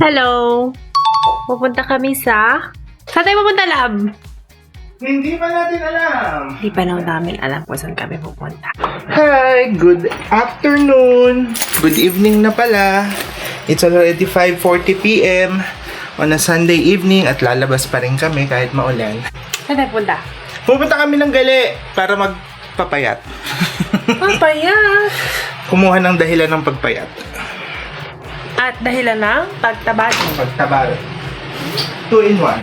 Hello! Pupunta kami sa... Saan tayo pupunta, Lab? Hindi pa natin alam. Hindi pa namin alam kung saan kami pupunta. Hi, good afternoon. Good evening na pala. It's already 5:40 p.m. on a Sunday evening at lalabas pa rin kami kahit maulan. Saan tayo pupunta? Pupunta kami ng gali para magpapayat. Papayat! Kumuha ng dahilan ng pagpayat. At dahilan ng pagtaba. Pagtabal. 2 in 1.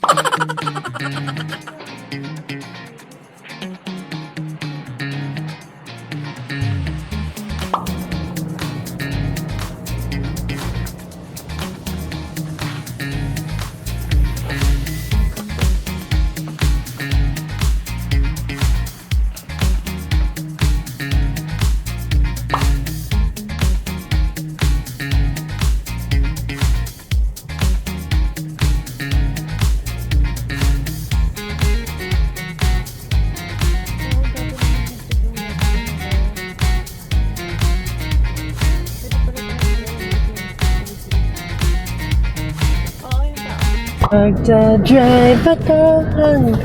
Magdadrive ako hang...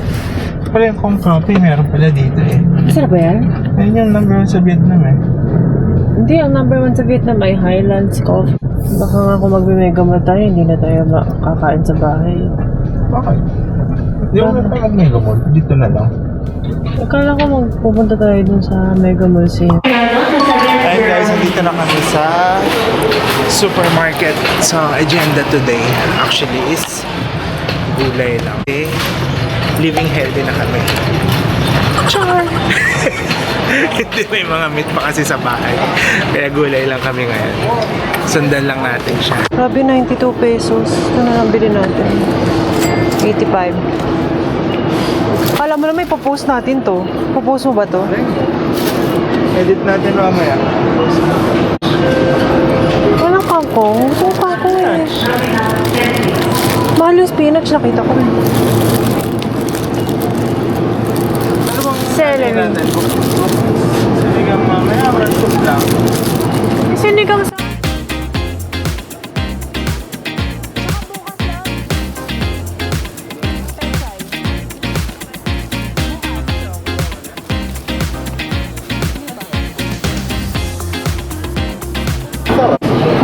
Pala yung Kong Coffee, meron pala dito eh. Masarap ba yan? Ayun yung number 1 sa Vietnam eh. Hindi, ang number 1 sa Vietnam ay Highlands Coffee. Baka nga kung magme-megamall tayo, hindi na tayo makakain sa bahay. Bakit? Hindi mo pa mag-mega mall. Dito na lang. Akala ko magpupunta tayo dun sa Mega Mall siya. Hi guys, nandito na kami sa supermarket. So, agenda today actually is gulay lang. Okay? Living healthy na kami. Char! Hindi, may mga meat pa kasi sa bahay. Kaya gulay lang kami ngayon. Sundan lang natin siya. Grabe, 92 pesos. Ito na lang bilhin natin. 85. Alam mo na may popost natin to. Popost mo ba to? Edit natin mamaya. Walang kangkong. Gusto ko kangkong eh. Mahal yung spinach, nakita ko. Celery. Sinigang mamaya, soup lang. Sinigang sa...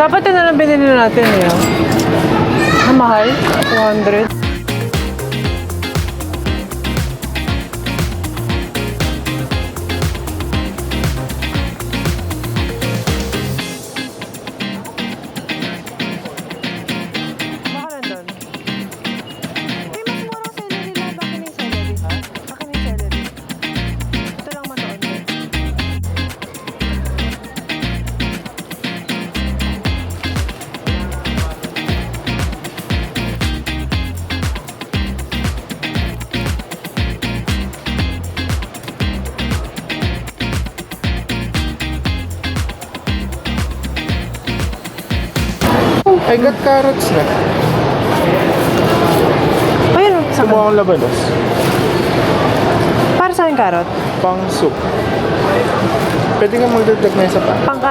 Dapat yun na lang binili natin eh. Ang mahal? 200. Baka nandun. May mas murang celery lang. Baka yung celery. Baka yung celery. Ito lang manoon din. I got carrots na. Ayun, sa Kumuha akong labanos. para sa akin karot. Pang soup. Pwede nga magdagdag na isa pa. Pangka...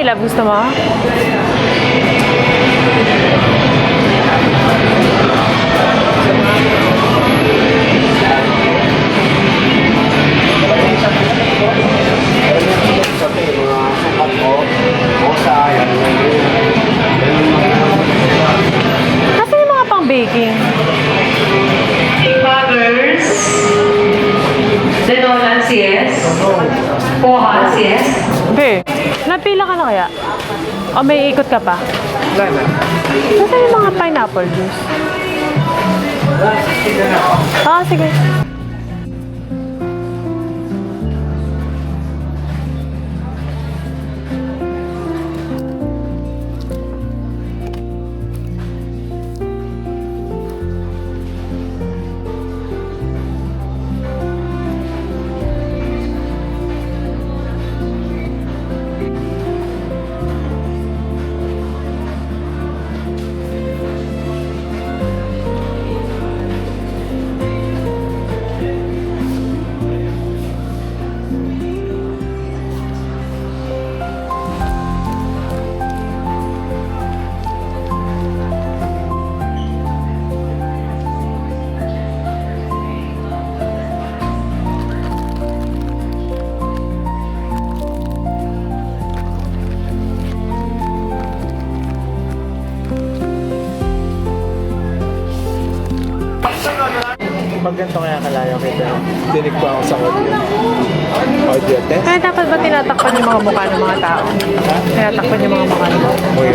love? Gusto mo? Kasi yung mga pang baking. Buggers. Denolans, yes. Pohans, yes. Be, napila ka na kaya? O may ikot ka pa? Wala na. Nasaan yung mga pineapple juice? Ah, sige. Pag ganito kaya kalayo kita, dinig pa ako sa audio. Audio test? Kaya dapat ba tinatakpan yung mga mukha ng mga tao? Tinatakpan yung mga mukha nila. Uy,